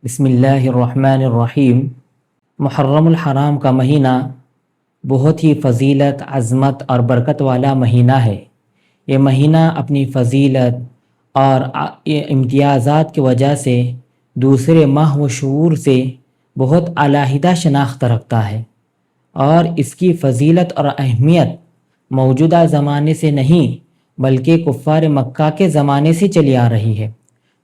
بسم اللہ الرحمن الرحیم۔ محرم الحرام کا مہینہ بہت ہی فضیلت، عظمت اور برکت والا مہینہ ہے۔ یہ مہینہ اپنی فضیلت اور امتیازات کی وجہ سے دوسرے ماہ و شہور سے بہت علیحدہ شناخت رکھتا ہے، اور اس کی فضیلت اور اہمیت موجودہ زمانے سے نہیں بلکہ کفار مکہ کے زمانے سے چلی آ رہی ہے۔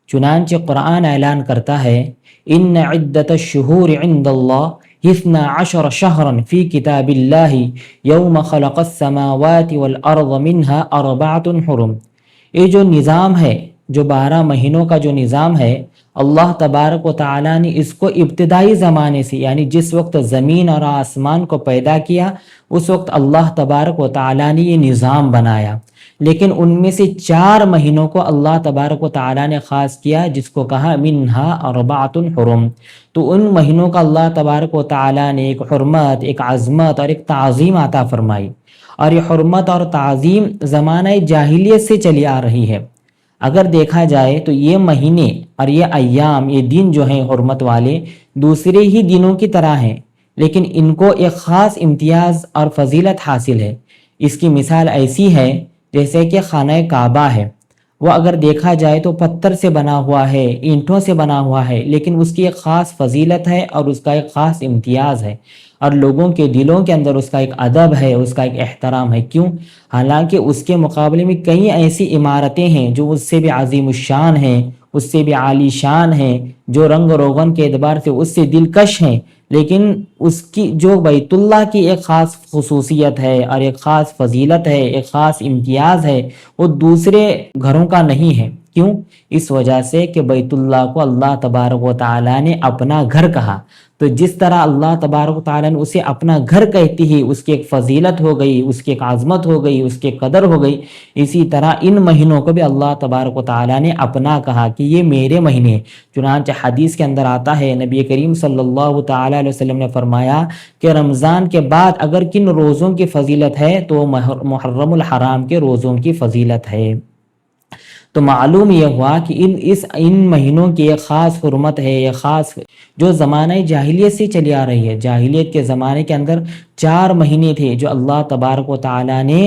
چنانچہ قرآن اعلان کرتا ہے، ان عدت الشہور عند اللہ 12 شہرا فی کتاب اللہ یوم خلق السماوات والارض منها 4 حرم۔ یہ جو نظام ہے، جو 12 مہینوں کا جو نظام ہے، اللہ تبارک و تعالیٰ نے اس کو ابتدائی زمانے سے، یعنی جس وقت زمین اور آسمان کو پیدا کیا اس وقت اللہ تبارک و تعالیٰ نے یہ نظام بنایا، لیکن ان میں سے 4 مہینوں کو اللہ تبارک و تعالیٰ نے خاص کیا، جس کو کہا منہا 4 حرم۔ تو ان مہینوں کا اللہ تبارک و تعالیٰ نے ایک حرمت، ایک عظمت اور ایک تعظیم عطا فرمائی، اور یہ حرمت اور تعظیم زمانہ جاہلیت سے چلی آ رہی ہے۔ اگر دیکھا جائے تو یہ مہینے اور یہ ایام، یہ دن جو ہیں حرمت والے، دوسرے ہی دنوں کی طرح ہیں، لیکن ان کو ایک خاص امتیاز اور فضیلت حاصل ہے۔ اس کی مثال ایسی ہے جیسے کہ خانہ کعبہ ہے، وہ اگر دیکھا جائے تو پتھر سے بنا ہوا ہے، اینٹوں سے بنا ہوا ہے، لیکن اس کی ایک خاص فضیلت ہے اور اس کا ایک خاص امتیاز ہے، اور لوگوں کے دلوں کے اندر اس کا ایک ادب ہے، اس کا ایک احترام ہے۔ کیوں؟ حالانکہ اس کے مقابلے میں کئی ایسی عمارتیں ہیں جو اس سے بھی عظیم الشان ہیں، اس سے بھی عالی شان ہیں، جو رنگ و روغن کے اعتبار سے اس سے دلکش ہیں، لیکن اس کی جو بیت اللہ کی ایک خاص خصوصیت ہے اور ایک خاص فضیلت ہے، ایک خاص امتیاز ہے، وہ دوسرے گھروں کا نہیں ہے۔ کیوں؟ اس وجہ سے کہ بیت اللہ کو اللہ تبارک و تعالیٰ نے اپنا گھر کہا، تو جس طرح اللہ تبارک و تعالیٰ نے اسے اپنا گھر کہتی ہی اس کی ایک فضیلت ہو گئی، اس کی ایک عظمت ہو گئی، اس کی قدر ہو گئی، اسی طرح ان مہینوں کو بھی اللہ تبارک و تعالیٰ نے اپنا کہا کہ یہ میرے مہینے ہیں۔ چنانچہ حدیث کے اندر آتا ہے، نبی کریم صلی اللہ تعالیٰ علیہ وسلم نے فرمایا کہ رمضان کے بعد اگر کن روزوں کی فضیلت ہے تو محرم الحرام کے روزوں کی فضیلت ہے۔ تو معلوم یہ ہوا کہ ان مہینوں کی ایک خاص حرمت ہے، ایک خاص جو زمانہ جاہلیت سے چلی آ رہی ہے۔ جاہلیت کے زمانے کے اندر 4 مہینے تھے جو اللہ تبارک و تعالیٰ نے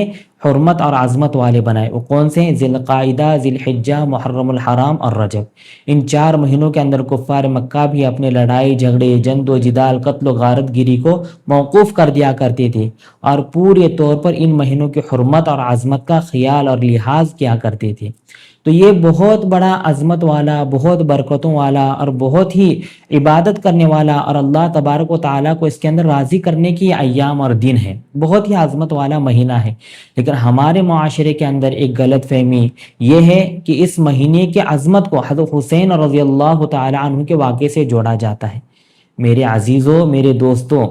حرمت اور عظمت والے بنائے۔ وہ کون سے ہیں؟ ذی القعدہ، ذی الحجہ، محرم الحرام اور رجب۔ ان 4 مہینوں کے اندر کفار مکہ بھی اپنے لڑائی جھگڑے، جد و جدال، قتل و غارت گیری کو موقوف کر دیا کرتے تھے، اور پورے طور پر ان مہینوں کی حرمت اور عظمت کا خیال اور لحاظ کیا کرتے تھے۔ تو یہ بہت بڑا عظمت والا، بہت برکتوں والا اور بہت ہی عبادت کرنے والا، اور اللہ تبارک و تعالیٰ کو اس کے اندر راضی کرنے کی ایام اور دن ہے، بہت ہی عظمت والا مہینہ ہے۔ لیکن ہمارے معاشرے کے اندر ایک غلط فہمی یہ ہے کہ اس مہینے کی عظمت کو حضرت حسین رضی اللہ تعالیٰ عنہ کے واقعے سے جوڑا جاتا ہے۔ میرے عزیزوں، میرے دوستوں،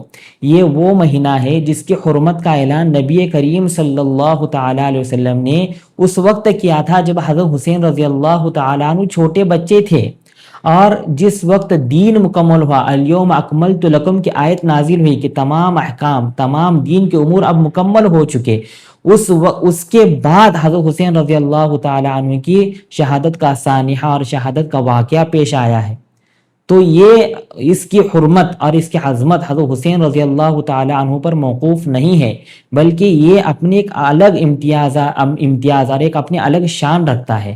یہ وہ مہینہ ہے جس کی حرمت کا اعلان نبی کریم صلی اللہ تعالیٰ علیہ وسلم نے اس وقت کیا تھا جب حضرت حسین رضی اللہ تعالیٰ عنہ چھوٹے بچے تھے، اور جس وقت دین مکمل ہوا، الیوم اکملت لکم کی آیت نازل ہوئی کہ تمام احکام، تمام دین کے امور اب مکمل ہو چکے، اس کے بعد حضرت حسین رضی اللہ تعالیٰ عنہ کی شہادت کا سانحہ اور شہادت کا واقعہ پیش آیا ہے۔ تو یہ اس کی حرمت اور اس کی عظمت حضرت حسین رضی اللہ تعالی عنہ پر موقوف نہیں ہے، بلکہ یہ اپنے ایک الگ امتیاز اور ایک اپنی الگ شان رکھتا ہے۔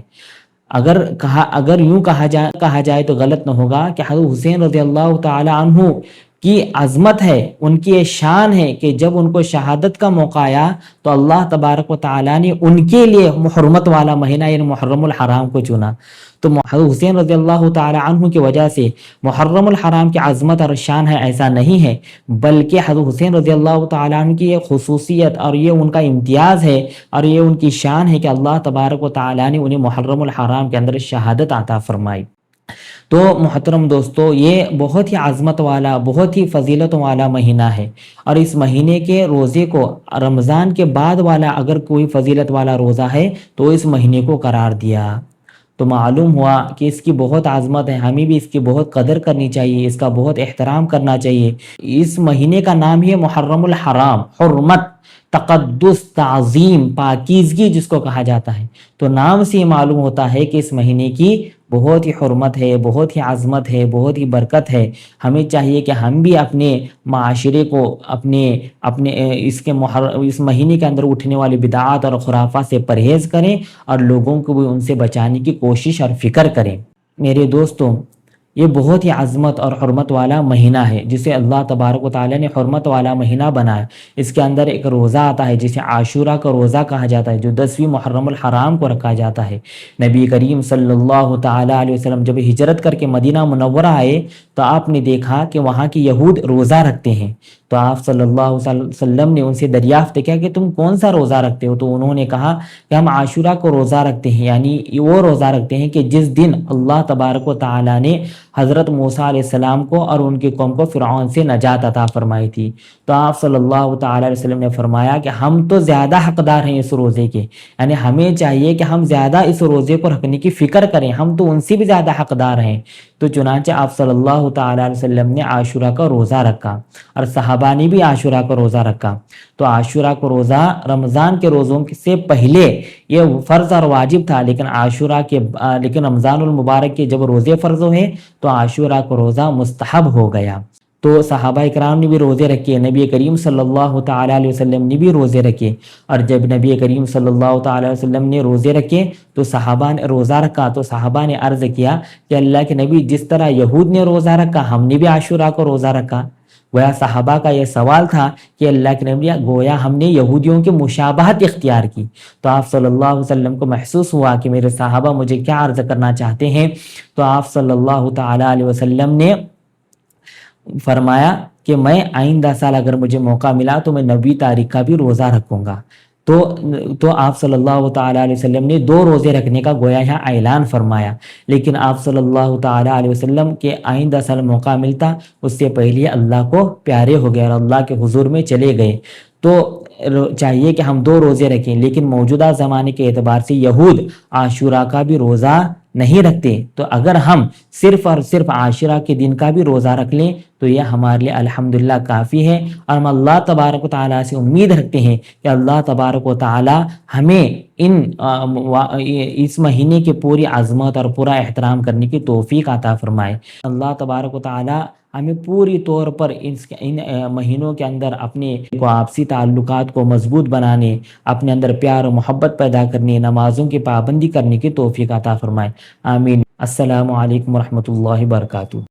اگر یوں کہا جائے تو غلط نہ ہوگا کہ حضرت حسین رضی اللہ تعالی عنہ کی عظمت ہے، ان کی یہ شان ہے کہ جب ان کو شہادت کا موقع آیا تو اللہ تبارک و تعالیٰ نے ان کے لیے حرمت والا مہینہ یعنی محرم الحرام کو چنا۔ تو حضرت حسین رضی اللہ تعالی عنہ کی وجہ سے محرم الحرام کی عظمت اور شان ہے، ایسا نہیں ہے، بلکہ حضرت حسین رضی اللہ تعالی عنہ کی یہ خصوصیت اور یہ ان کا امتیاز ہے اور یہ ان کی شان ہے کہ اللہ تبارک و تعالی نے انہیں محرم الحرام کے اندر شہادت عطا فرمائی۔ تو محترم دوستو، یہ بہت ہی عظمت والا، بہت ہی فضیلت والا مہینہ ہے، اور اس مہینے کے روزے کو رمضان کے بعد والا اگر کوئی فضیلت والا روزہ ہے تو اس مہینے کو قرار دیا۔ تو معلوم ہوا کہ اس کی بہت عظمت ہے، ہمیں بھی اس کی بہت قدر کرنی چاہیے، اس کا بہت احترام کرنا چاہیے۔ اس مہینے کا نام ہی ہے محرم الحرام، حرمت، تقدس، تعظیم، پاکیزگی جس کو کہا جاتا ہے۔ تو نام سے یہ معلوم ہوتا ہے کہ اس مہینے کی بہت ہی حرمت ہے، بہت ہی عظمت ہے، بہت ہی برکت ہے۔ ہمیں چاہیے کہ ہم بھی اپنے معاشرے کو اپنے اس مہینے کے اندر اٹھنے والی بدعات اور خرافات سے پرہیز کریں اور لوگوں کو بھی ان سے بچانے کی کوشش اور فکر کریں۔ میرے دوستوں، یہ بہت ہی عظمت اور حرمت والا مہینہ ہے جسے اللہ تبارک و تعالیٰ نے حرمت والا مہینہ بنایا۔ اس کے اندر ایک روزہ آتا ہے جسے عاشورہ کا روزہ کہا جاتا ہے، جو 10ویں محرم الحرام کو رکھا جاتا ہے۔ نبی کریم صلی اللہ تعالیٰ علیہ وسلم جب ہجرت کر کے مدینہ منورہ آئے تو آپ نے دیکھا کہ وہاں کی یہود روزہ رکھتے ہیں، تو آپ صلی اللہ علیہ وسلم نے ان سے دریافت کیا کہ تم کون سا روزہ رکھتے ہو؟ تو انہوں نے کہا کہ ہم عاشورہ کو روزہ رکھتے ہیں، یعنی وہ روزہ رکھتے ہیں کہ جس دن اللہ تبارک و تعالیٰ نے حضرت موسیٰ علیہ السلام کو اور ان کی قوم کو فرعون سے نجات عطا فرمائی تھی۔ تو آپ صلی اللہ تعالیٰ علیہ وسلم نے فرمایا کہ ہم تو زیادہ حقدار ہیں اس روزے کے، یعنی ہمیں چاہیے کہ ہم زیادہ اس روزے کو رکھنے کی فکر کریں، ہم تو ان سے بھی زیادہ حقدار ہیں۔ تو چنانچہ آپ صلی اللہ تعالیٰ علیہ وسلم نے عاشورہ کا روزہ رکھا اور صحابہ نے بھی عاشورہ کا روزہ رکھا۔ تو عاشورہ کا روزہ رمضان کے روزوں سے پہلے یہ فرض اور واجب تھا، لیکن رمضان المبارک کے جب روزے فرض ہوئے تو عاشورہ کا روزہ مستحب ہو گیا۔ تو صحابہ اکرام نے بھی روزے رکھے، نبی کریم صلی اللہ تعالیٰ علیہ وسلم نے بھی روزے رکھے، اور جب نبی کریم صلی اللہ تعالیٰ علیہ وسلم نے روزے رکھے تو صحابہ نے روزہ رکھا، تو صحابہ نے عرض کیا کہ اللہ کے نبی، جس طرح یہود نے روزہ رکھا ہم نے بھی عاشورہ کو روزہ رکھا۔ گویا صحابہ کا یہ سوال تھا کہ اللہ کے نبی، گویا ہم نے یہودیوں کی مشابہت اختیار کی۔ تو آپ صلی اللہ علیہ وسلم کو محسوس ہوا کہ میرے صحابہ مجھے کیا عرض کرنا چاہتے ہیں، تو آپ صلی اللہ تعالیٰ علیہ وسلم نے فرمایا کہ میں آئندہ سال اگر مجھے موقع ملا تو میں 9 تاریخ کا بھی روزہ رکھوں گا۔ تو آپ صلی اللہ تعالیٰ علیہ وسلم نے 2 روزے رکھنے کا گویا یہاں اعلان فرمایا، لیکن آپ صلی اللہ تعالیٰ علیہ وسلم کے آئندہ سال موقع ملتا اس سے پہلے اللہ کو پیارے ہو گئے اور اللہ کے حضور میں چلے گئے۔ تو چاہیے کہ ہم 2 روزے رکھیں، لیکن موجودہ زمانے کے اعتبار سے یہود عاشورہ کا بھی روزہ نہیں رکھتے، تو اگر ہم صرف اور صرف عاشورہ کے دن کا بھی روزہ رکھ لیں تو یہ ہمارے لیے الحمدللہ کافی ہے، اور ہم اللہ تبارک و تعالیٰ سے امید رکھتے ہیں کہ اللہ تبارک و تعالیٰ ہمیں اس مہینے کی پوری عظمت اور پورا احترام کرنے کی توفیق عطا فرمائے۔ اللہ تبارک و تعالیٰ ہمیں پوری طور پر ان مہینوں کے اندر اپنے آپسی تعلقات کو مضبوط بنانے، اپنے اندر پیار و محبت پیدا کرنے، نمازوں کی پابندی کرنے کی توفیق عطا فرمائے۔ آمین۔ السلام علیکم ورحمۃ اللہ وبرکاتہ۔